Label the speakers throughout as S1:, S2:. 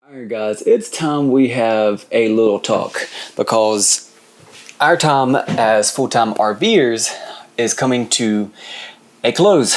S1: Alright guys, it's time we have a little talk because our time as full-time RVers is coming to a close.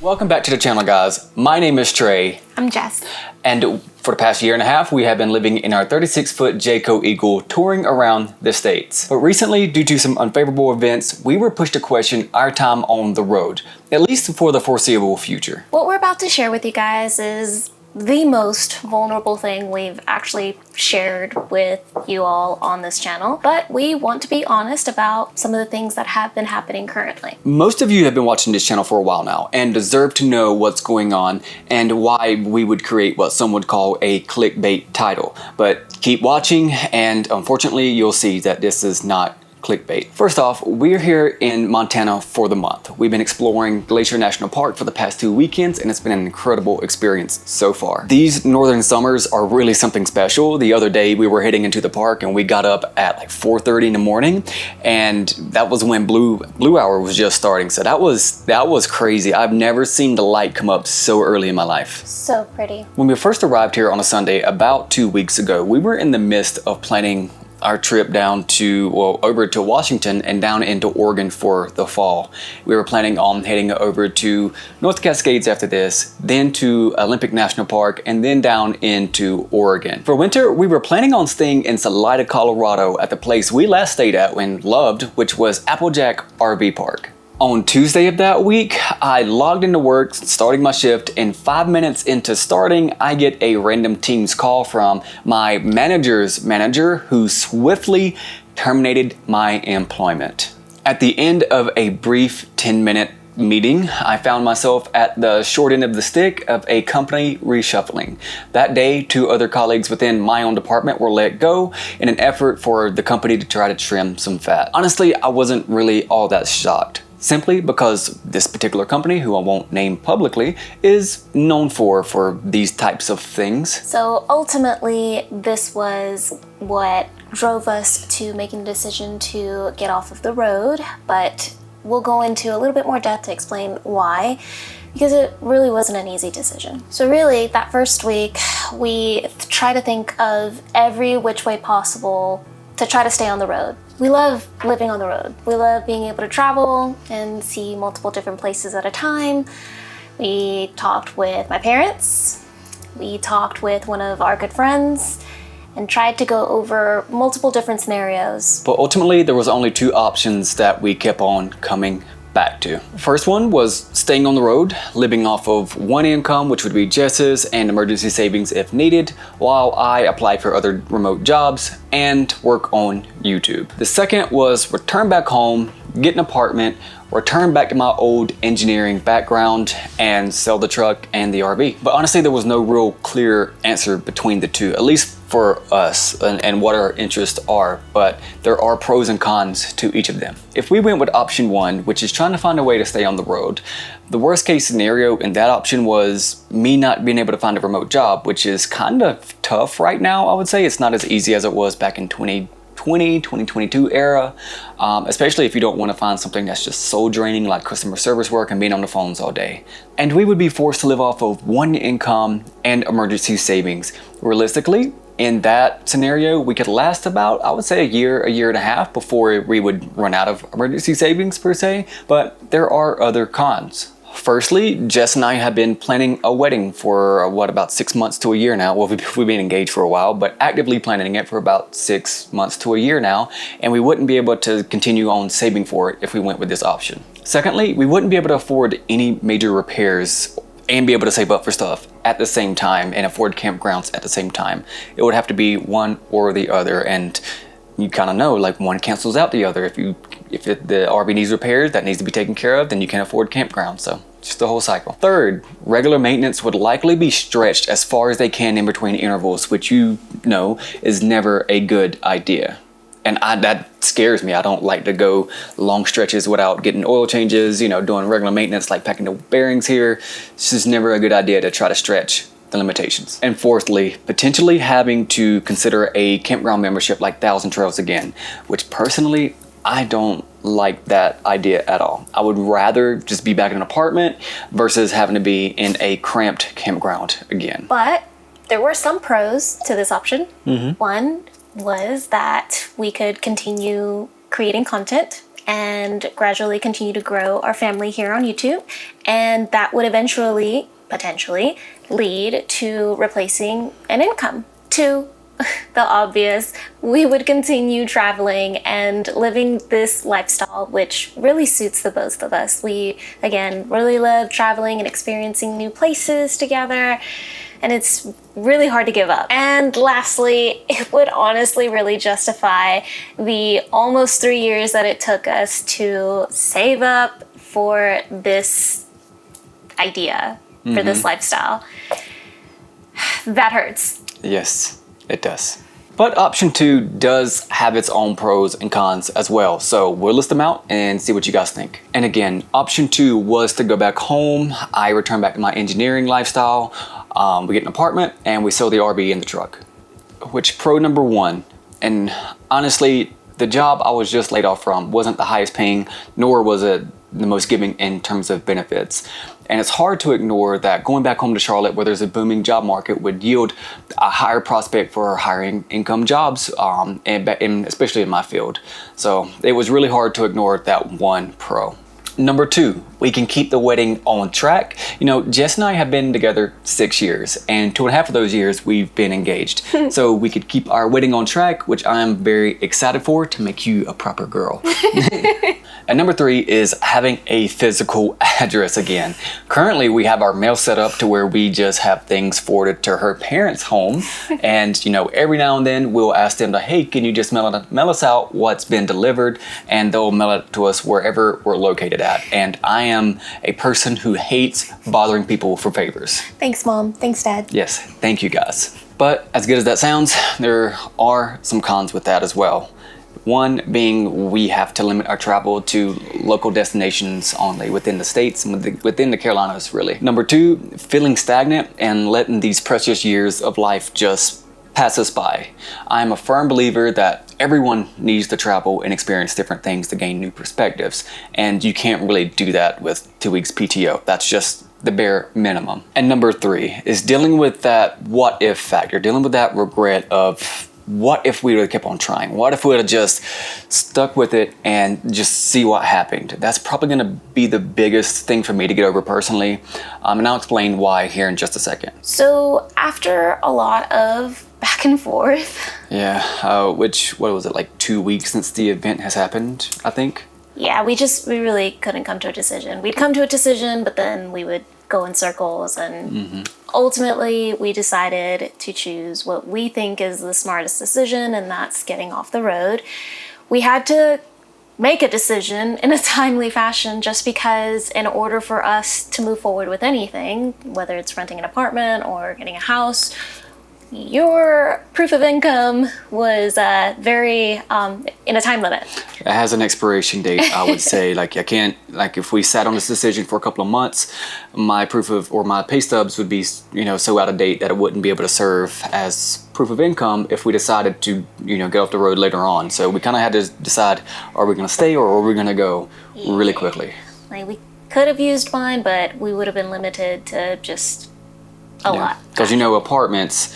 S1: Welcome back to the channel guys. My name is Trey.
S2: I'm Jess.
S1: And for the past year and a half, we have been living in our 36-foot Jayco Eagle touring around the States. But recently, due to some unfavorable events, we were pushed to question our time on the road, at least for the foreseeable future.
S2: What we're about to share with you guys is the most vulnerable thing we've actually shared with you all on this channel, but we want to be honest about some of the things that have been happening currently.
S1: Most of you have been watching this channel for a while now and deserve to know what's going on and why we would create what some would call a clickbait title. But keep watching and unfortunately you'll see that this is not clickbait. First off, we're here in Montana for the month. We've been exploring Glacier National Park for the past 2 weekends and it's been an incredible experience so far. These northern summers are really something special. The other day we were heading into the park and we got up at like 4:30 in the morning and that was when blue hour was just starting. So that was crazy. I've never seen the light come up so early in my life.
S2: So pretty.
S1: When we first arrived here on a Sunday about 2 weeks ago, we were in the midst of planning our trip down to, over to Washington and down into Oregon for the fall. We were planning on heading over to North Cascades after this, then to Olympic National Park, and then down into Oregon. For winter, we were planning on staying in Salida, Colorado at the place we last stayed at and loved, which was Applejack RV Park. On Tuesday of that week, I logged into work, starting my shift, and 5 minutes into starting, I get a random Teams call from my manager's manager who swiftly terminated my employment. At the end of a brief 10-minute meeting, I found myself at the short end of the stick of a company reshuffling. That day, 2 other colleagues within my own department were let go in an effort for the company to try to trim some fat. Honestly, I wasn't really all that shocked, simply because this particular company, who I won't name publicly, is known for these types of things.
S2: So ultimately, this was what drove us to making the decision to get off of the road, but we'll go into a little bit more depth to explain why, because it really wasn't an easy decision. So really, that first week, we try to think of every which way possible to try to stay on the road. We love living on the road. We love being able to travel and see multiple different places at a time. We talked with my parents. We talked with one of our good friends and tried to go over multiple different scenarios.
S1: But ultimately, there was only 2 options that we kept on coming back to. First one was staying on the road, living off of one income, which would be Jess's, and emergency savings if needed, while I applied for other remote jobs and work on YouTube. The second was return back home, get an apartment, return back to my old engineering background, and sell the truck and the RV. But honestly, there was no real clear answer between the 2, at least for us and what our interests are, but there are pros and cons to each of them. If we went with option 1, which is trying to find a way to stay on the road, the worst case scenario in that option was me not being able to find a remote job, which is kind of tough right now, I would say. It's not as easy as it was back in 2022 era, especially if you don't want to find something that's just soul draining like customer service work and being on the phones all day. And we would be forced to live off of one income and emergency savings. Realistically, in that scenario, we could last about, I would say, a year and a half before we would run out of emergency savings per se, but there are other cons. Firstly, Jess and I have been planning a wedding for about 6 months to a year now. Well, we've been engaged for a while, but actively planning it for about 6 months to a year now, and we wouldn't be able to continue on saving for it if we went with this option. Secondly, we wouldn't be able to afford any major repairs and be able to save up for stuff at the same time and afford campgrounds at the same time. It would have to be one or the other, and you kind of know, like, one cancels out the other. If the RV needs repairs, that needs to be taken care of, then you can't afford campground. So just the whole cycle. Third, regular maintenance would likely be stretched as far as they can in between intervals, which you know is never a good idea. And that scares me. I don't like to go long stretches without getting oil changes, doing regular maintenance like packing the bearings here. It's just never a good idea to try to stretch the limitations. And fourthly, potentially having to consider a campground membership like Thousand Trails again, which personally, I don't like that idea at all. I would rather just be back in an apartment versus having to be in a cramped campground again.
S2: But there were some pros to this option. One was that we could continue creating content and gradually continue to grow our family here on YouTube. And that would eventually, potentially, lead to replacing an income. Two, the obvious, we would continue traveling and living this lifestyle, which really suits the both of us. We, again, really love traveling and experiencing new places together, and it's really hard to give up. And lastly, it would honestly really justify the almost 3 years that it took us to save up for this idea, for this lifestyle. That hurts.
S1: Yes, it does. But option 2 does have its own pros and cons as well. So we'll list them out and see what you guys think. And again, option 2 was to go back home. I return back to my engineering lifestyle. We get an apartment and we sell the RV and the truck. Which pro number 1, and honestly, the job I was just laid off from wasn't the highest paying, nor was it the most giving in terms of benefits. And it's hard to ignore that going back home to Charlotte, where there's a booming job market, would yield a higher prospect for hiring income jobs, and especially in my field. So it was really hard to ignore that one pro. Number 2, we can keep the wedding on track. You know, Jess and I have been together 6 years, and 2.5 of those years we've been engaged. So we could keep our wedding on track, which I am very excited for, to make you a proper girl. And number 3 is having a physical address again. Currently, we have our mail set up to where we just have things forwarded to her parents' home. And, you know, every now and then we'll ask them to, hey, can you just mail us out what's been delivered? And they'll mail it to us wherever we're located at. And I am a person who hates bothering people for favors.
S2: Thanks, Mom. Thanks, Dad.
S1: Yes, thank you guys. But as good as that sounds, there are some cons with that as well. One being we have to limit our travel to local destinations only within the states and within the Carolinas, really. Number 2, feeling stagnant and letting these precious years of life just pass us by. I'm a firm believer that everyone needs to travel and experience different things to gain new perspectives, and you can't really do that with 2 weeks PTO. That's just the bare minimum. And number 3 is dealing with that what if factor, dealing with that regret of what if we would have kept on trying? What if we would have just stuck with it and just see what happened? That's probably going to be the biggest thing for me to get over personally. And I'll explain why here in just a second.
S2: So after a lot of back and forth.
S1: Yeah, what was it, like 2 weeks since the event has happened, I think?
S2: Yeah, we really couldn't come to a decision. We'd come to a decision, but then we would go in circles, and ultimately we decided to choose what we think is the smartest decision, and that's getting off the road. We had to make a decision in a timely fashion just because in order for us to move forward with anything, whether it's renting an apartment or getting a house, your proof of income was very in a time limit.
S1: It has an expiration date, I would say. Like, I can't, like, if we sat on this decision for a couple of months, my my pay stubs would be, you know, so out of date that it wouldn't be able to serve as proof of income if we decided to, you know, get off the road later on. So we kind of had to decide, are we going to stay or are we going to go really quickly?
S2: Like, we could have used mine, but we would have been limited to just a lot.
S1: Because, you know, apartments,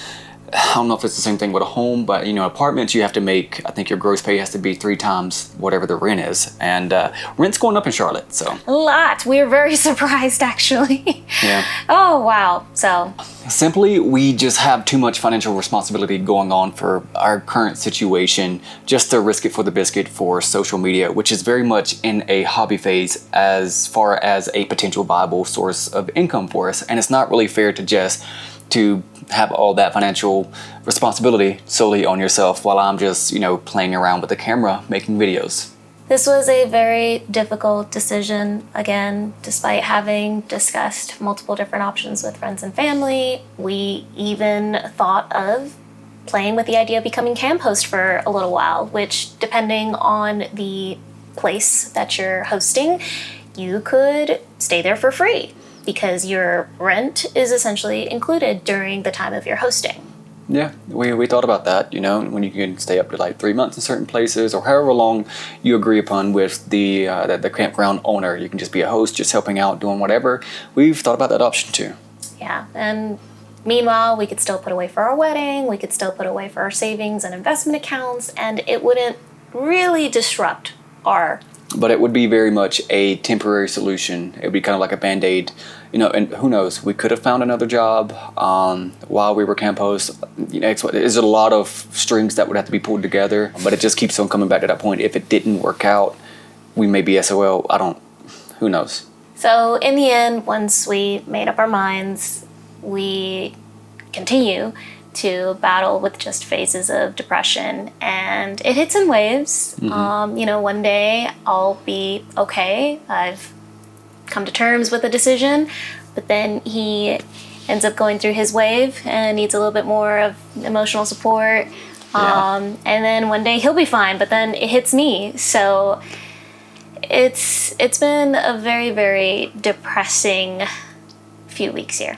S1: I don't know if it's the same thing with a home, but, you know, apartments, you have to make, I think your gross pay has to be 3 times whatever the rent is. And rent's going up in Charlotte, so.
S2: A lot. We were very surprised, actually.
S1: Yeah.
S2: Oh, wow. So.
S1: Simply, we just have too much financial responsibility going on for our current situation just to risk it for the biscuit for social media, which is very much in a hobby phase as far as a potential viable source of income for us. And it's not really fair to Jess to have all that financial responsibility solely on yourself while I'm just, you know, playing around with the camera, making videos.
S2: This was a very difficult decision. Again, despite having discussed multiple different options with friends and family, we even thought of playing with the idea of becoming camp host for a little while, which, depending on the place that you're hosting, you could stay there for free, because your rent is essentially included during the time of your hosting.
S1: Yeah, we thought about that, you know, when you can stay up to like 3 months in certain places or however long you agree upon with the campground owner. You can just be a host, just helping out, doing whatever. We've thought about that option too.
S2: Yeah, and Meanwhile, we could still put away for our wedding, we could still put away for our savings and investment accounts, and it wouldn't really disrupt our...
S1: But it would be very much a temporary solution. It would be kind of like a Band-Aid, you know, and who knows, we could have found another job while we were camp hosts. You know, there's a lot of strings that would have to be pulled together, but it just keeps on coming back to that point. If it didn't work out, we may be SOL. Who knows?
S2: So in the end, once we made up our minds, we continue to battle with just phases of depression, and it hits in waves. You know, one day I'll be okay, I've come to terms with the decision, but then he ends up going through his wave and needs a little bit more of emotional support. And then one day he'll be fine, but then it hits me. So it's been a very, very depressing few weeks here.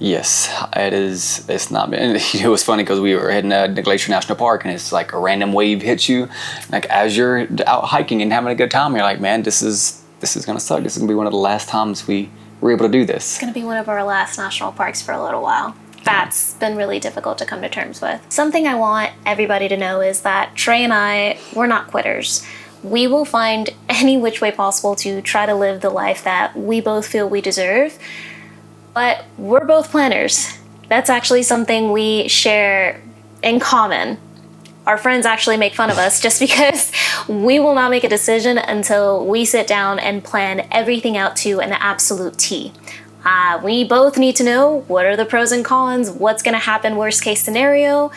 S1: Yes, it is. It's not been. It was funny because we were heading to Glacier National Park, and it's like a random wave hits you, like as you're out hiking and having a good time. You're like, man, this is gonna suck. This is gonna be one of the last times we were able to do this.
S2: It's gonna be one of our last national parks for a little while. That's been really difficult to come to terms with. Something I want everybody to know is that Trey and I, we're not quitters. We will find any which way possible to try to live the life that we both feel we deserve. But we're both planners. That's actually something we share in common. Our friends actually make fun of us just because we will not make a decision until we sit down and plan everything out to an absolute T. We both need to know what are the pros and cons, what's going to happen worst case scenario.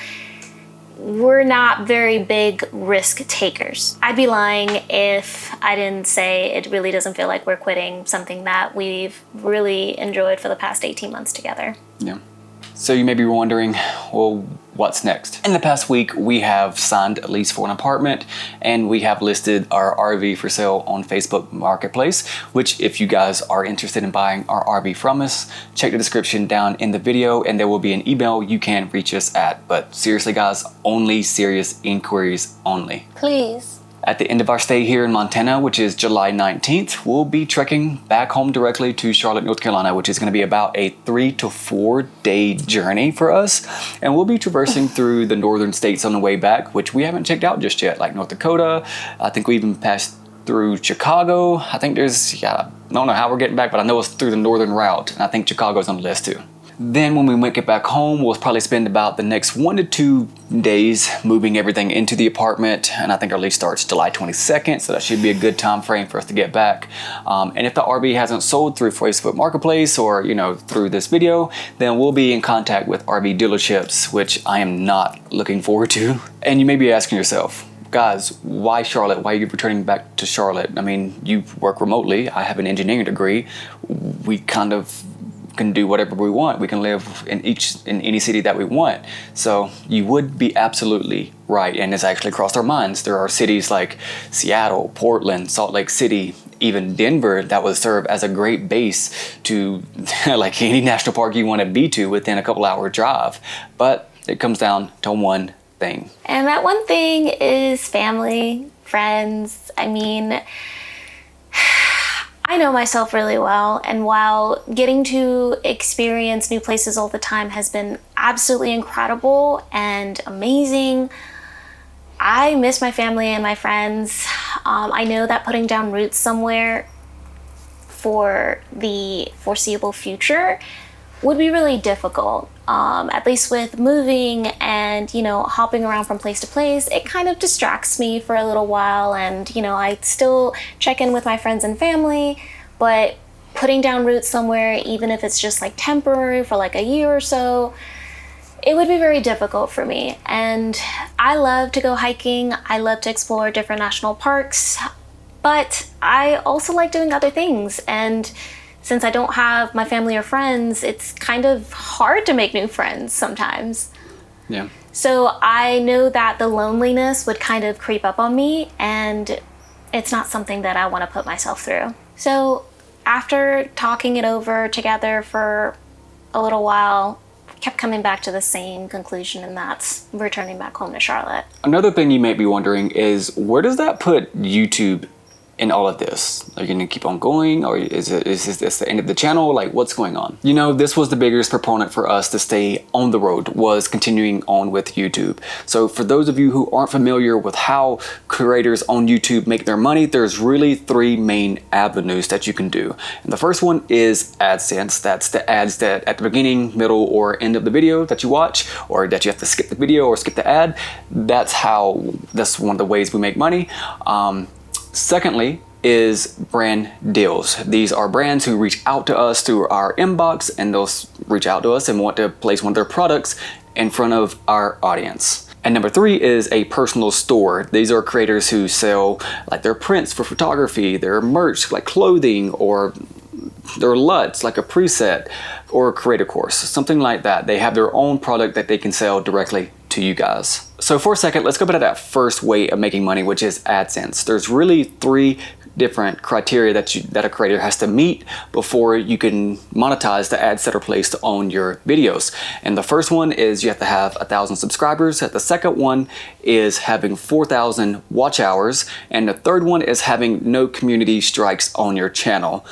S2: We're not very big risk takers. I'd be lying if I didn't say it really doesn't feel like we're quitting something that we've really enjoyed for the past 18 months together.
S1: Yeah. So you may be wondering, well, what's next? In the past week, we have signed a lease for an apartment, and we have listed our RV for sale on Facebook Marketplace, which if you guys are interested in buying our RV from us, check the description down in the video, and there will be an email you can reach us at. But seriously, guys, only serious inquiries only.
S2: Please.
S1: At the end of our stay here in Montana, which is July 19th, we'll be trekking back home directly to Charlotte, North Carolina, which is going to be about a 3 to 4 day journey for us. And we'll be traversing through the northern states on the way back, which we haven't checked out just yet, like North Dakota. I think we even passed through Chicago. I think I don't know how we're getting back, but I know it's through the northern route. And I think Chicago's on the list too. Then when we make it back home, we'll probably spend about the next 1 to 2 days moving everything into the apartment. And I think our lease starts July 22nd, so that should be a good time frame for us to get back. And if the RV hasn't sold through Facebook Marketplace or, you know, through this video, then we'll be in contact with RV dealerships, which I am not looking forward to. And you may be asking yourself, guys, why Charlotte? Why are you returning back to Charlotte? I mean, you work remotely. I have an engineering degree. We kind of can do whatever we want. We can live in any city that we want. So you would be absolutely right, and it's actually crossed our minds. There are cities like Seattle, Portland, Salt Lake City, even Denver that would serve as a great base to like any national park you want to be to within a couple hour drive. But it comes down to one thing.
S2: And that one thing is family, friends. I mean, I know myself really well, and while getting to experience new places all the time has been absolutely incredible and amazing, I miss my family and my friends. I know that putting down roots somewhere for the foreseeable future would be really difficult. At least with moving and, you know, hopping around from place to place, it kind of distracts me for a little while, and, you know, I still check in with my friends and family, but putting down roots somewhere, even if it's just like temporary for like a year or so, it would be very difficult for me. And I love to go hiking, I love to explore different national parks, but I also like doing other things. And since I don't have my family or friends, it's kind of hard to make new friends sometimes.
S1: Yeah.
S2: So I know that the loneliness would kind of creep up on me, and it's not something that I want to put myself through. So after talking it over together for a little while, kept coming back to the same conclusion, and that's returning back home to Charlotte.
S1: Another thing you might be wondering is, where does that put YouTube in all of this? Are you gonna keep on going, or is this the end of the channel? Like, what's going on? You know, this was the biggest proponent for us to stay on the road, was continuing on with YouTube. So for those of you who aren't familiar with how creators on YouTube make their money, there's really three main avenues that you can do. And the first one is AdSense. That's the ads that at the beginning, middle, or end of the video that you watch, or that you have to skip the video or skip the ad. That's one of the ways we make money. Secondly is brand deals. These are brands who reach out to us through our inbox, and they'll reach out to us and want to place one of their products in front of our audience. And number three is a personal store. These are creators who sell like their prints for photography, their merch like clothing, or their LUTs like a preset or a creator course, something like that. They have their own product that they can sell directly to you guys. So for a second, let's go back to that first way of making money, which is AdSense. There's really three different criteria that a creator has to meet before you can monetize the ads that are placed on your videos. And the first one is you have to have 1,000 subscribers. The second one is having 4,000 watch hours. And the third one is having no community strikes on your channel.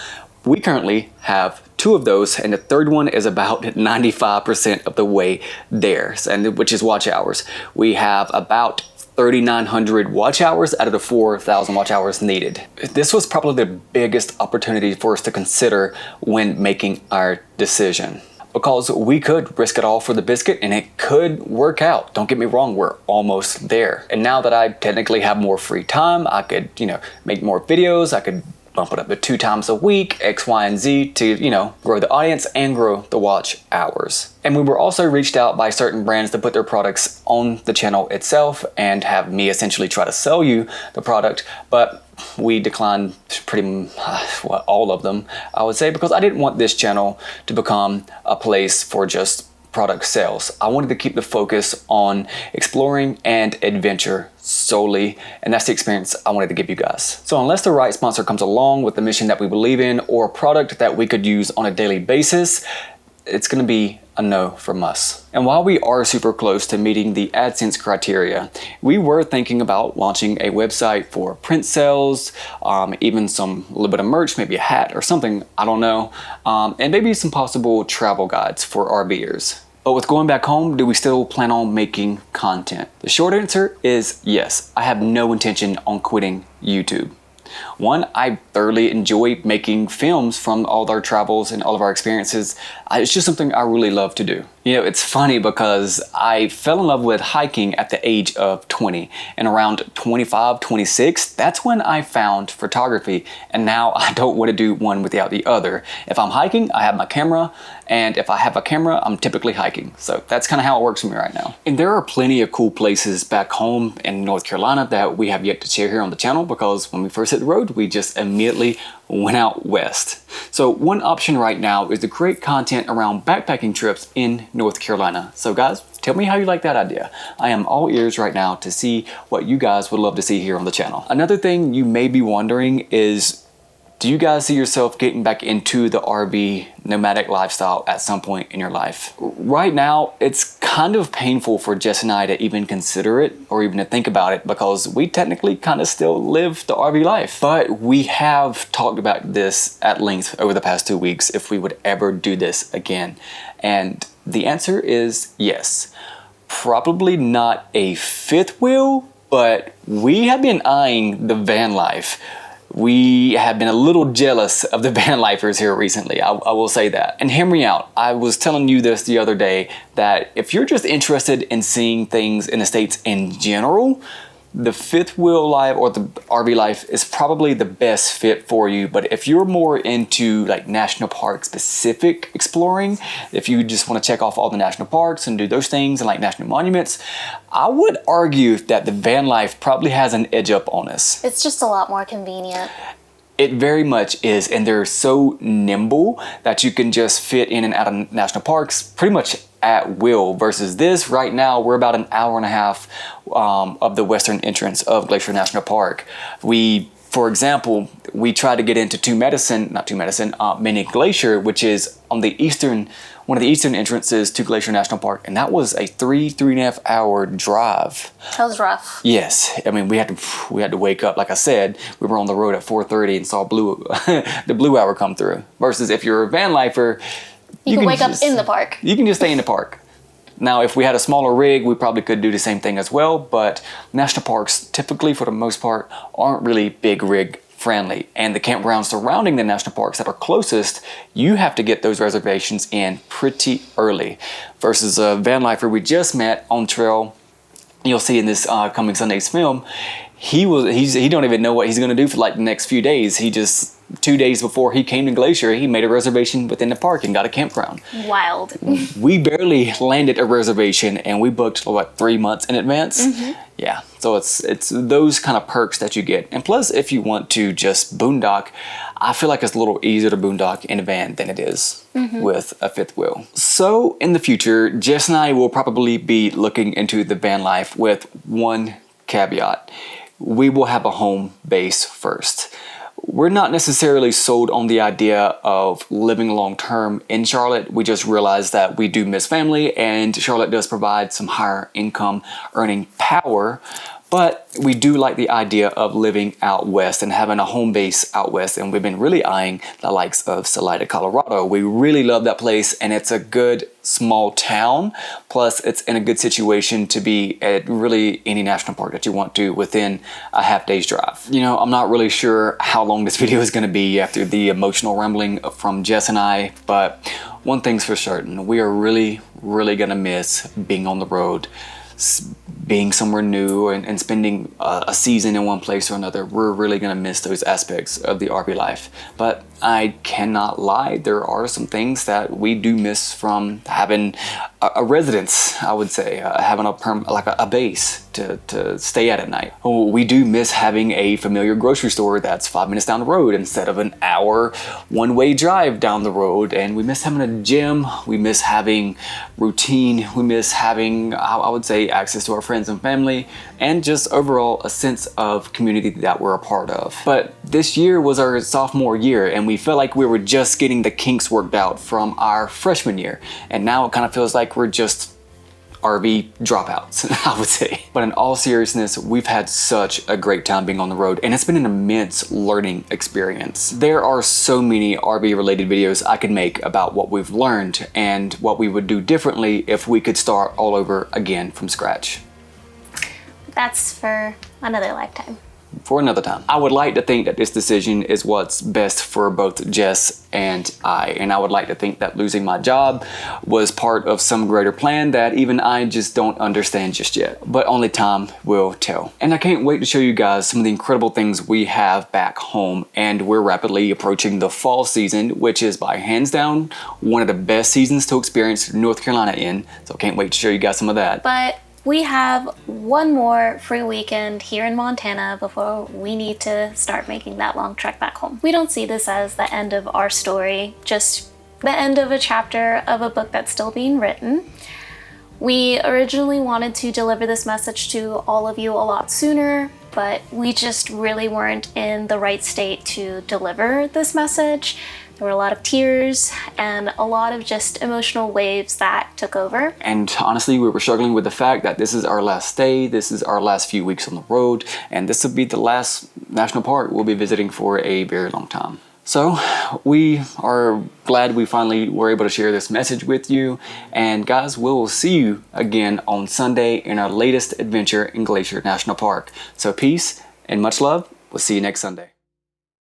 S1: We currently have two of those, and the third one is about 95% of the way there, and which is watch hours. We have about 3,900 watch hours out of the 4,000 watch hours needed. This was probably the biggest opportunity for us to consider when making our decision, because we could risk it all for the biscuit and it could work out. Don't get me wrong, we're almost there. And now that I technically have more free time, I could, make more videos. I could bump it up to 2 times a week, X, Y, and Z to, grow the audience and grow the watch hours. And we were also reached out by certain brands to put their products on the channel itself and have me essentially try to sell you the product, but we declined all of them, I would say, because I didn't want this channel to become a place for just product sales. I wanted to keep the focus on exploring and adventure solely, and that's the experience I wanted to give you guys. So unless the right sponsor comes along with the mission that we believe in, or a product that we could use on a daily basis, it's going to be a no from us. And while we are super close to meeting the AdSense criteria, we were thinking about launching a website for print sales, even a little bit of merch, maybe a hat or something, I don't know, and maybe some possible travel guides for RVers. But with going back home, do we still plan on making content? The short answer is yes. I have no intention on quitting YouTube. One, I thoroughly enjoy making films from all of our travels and all of our experiences. It's just something I really love to do. It's funny because I fell in love with hiking at the age of 20, and around 25, 26, that's when I found photography, and now I don't want to do one without the other. If I'm hiking, I have my camera, and if I have a camera, I'm typically hiking. So that's kind of how it works for me right now. And there are plenty of cool places back home in North Carolina that we have yet to share here on the channel, because when we first hit the road, we just immediately went out west. So one option right now is to create content around backpacking trips in North Carolina. So guys, tell me how you like that idea. I am all ears right now to see what you guys would love to see here on the channel. Another thing you may be wondering is, do you guys see yourself getting back into the RV nomadic lifestyle at some point in your life? Right now, it's kind of painful for Jess and I to even consider it or even to think about it, because we technically kind of still live the RV life. But we have talked about this at length over the past 2 weeks, if we would ever do this again. And the answer is yes. Probably not a fifth wheel, but we have been eyeing the van life. We have been a little jealous of the van lifers here recently, I will say that. And hear me out, I was telling you this the other day, that if you're just interested in seeing things in the States in general, the fifth wheel life or the RV life is probably the best fit for you. But if you're more into like national park specific exploring, if you just want to check off all the national parks and do those things and like national monuments, I would argue that the van life probably has an edge up on us.
S2: It's just a lot more convenient.
S1: It very much is, and they're so nimble that you can just fit in and out of national parks pretty much at will, versus this right now we're about an hour and a half of the western entrance of Glacier National Park. For example, we tried to get into Mini Glacier, which is on the eastern one of the eastern entrances to Glacier National Park, and that was a 3.5 hour drive.
S2: That was rough.
S1: Yes, I mean we had to wake up. Like I said, we were on the road at 4:30 and saw the blue hour come through. Versus if you're a van lifer,
S2: you can wake up in the park.
S1: You can just stay in the park. Now, if we had a smaller rig, we probably could do the same thing as well, but national parks typically, for the most part, aren't really big rig friendly. And the campgrounds surrounding the national parks that are closest, you have to get those reservations in pretty early. Versus a van lifer we just met on trail, you'll see in this coming Sunday's film, he don't even know what he's gonna do for like the next few days. He just, 2 days before he came to Glacier, he made a reservation within the park and got a campground.
S2: Wild.
S1: We barely landed a reservation and we booked, what, 3 months in advance? Yeah, so it's those kind of perks that you get. And plus, if you want to just boondock, I feel like it's a little easier to boondock in a van than it is with a fifth wheel. So in the future, Jess and I will probably be looking into the van life with one caveat. We will have a home base first. We're not necessarily sold on the idea of living long-term in Charlotte. We just realized that we do miss family, and Charlotte does provide some higher income earning power. But we do like the idea of living out west and having a home base out west, and we've been really eyeing the likes of Salida, Colorado. We really love that place, and it's a good small town. Plus, it's in a good situation to be at really any national park that you want to within a half day's drive. You know, I'm not really sure how long this video is going to be after the emotional rambling from Jess and I, but one thing's for certain, we are really, really going to miss being on the road, being somewhere new and spending a season in one place or another. We're really gonna miss those aspects of the RV life. But I cannot lie, there are some things that we do miss from having a residence, I would say, having a base to stay at night. Oh, we do miss having a familiar grocery store that's 5 minutes down the road instead of an hour one-way drive down the road. And we miss having a gym, we miss having routine, we miss having, I would say, access to our friends and family, and just overall a sense of community that we're a part of. But this year was our sophomore year, and we felt like we were just getting the kinks worked out from our freshman year. And now it kind of feels like we're just RV dropouts, I would say. But in all seriousness, we've had such a great time being on the road, and it's been an immense learning experience. There are so many RV related videos I could make about what we've learned and what we would do differently if we could start all over again from scratch.
S2: That's for another lifetime.
S1: For another time. I would like to think that this decision is what's best for both Jess and I would like to think that losing my job was part of some greater plan that even I just don't understand just yet. But only time will tell. And I can't wait to show you guys some of the incredible things we have back home, and we're rapidly approaching the fall season, which is by hands down one of the best seasons to experience North Carolina in. So I can't wait to show you guys some of that.
S2: But we have one more free weekend here in Montana before we need to start making that long trek back home. We don't see this as the end of our story, just the end of a chapter of a book that's still being written. We originally wanted to deliver this message to all of you a lot sooner, but we just really weren't in the right state to deliver this message. There were a lot of tears and a lot of just emotional waves that took over. And
S1: honestly, we were struggling with the fact that this is our last day, this is our last few weeks on the road, and this will be the last national park we'll be visiting for a very long time. So we are glad we finally were able to share this message with you. And guys, we'll see you again on Sunday in our latest adventure in Glacier National Park. So peace and much love. We'll see you next Sunday.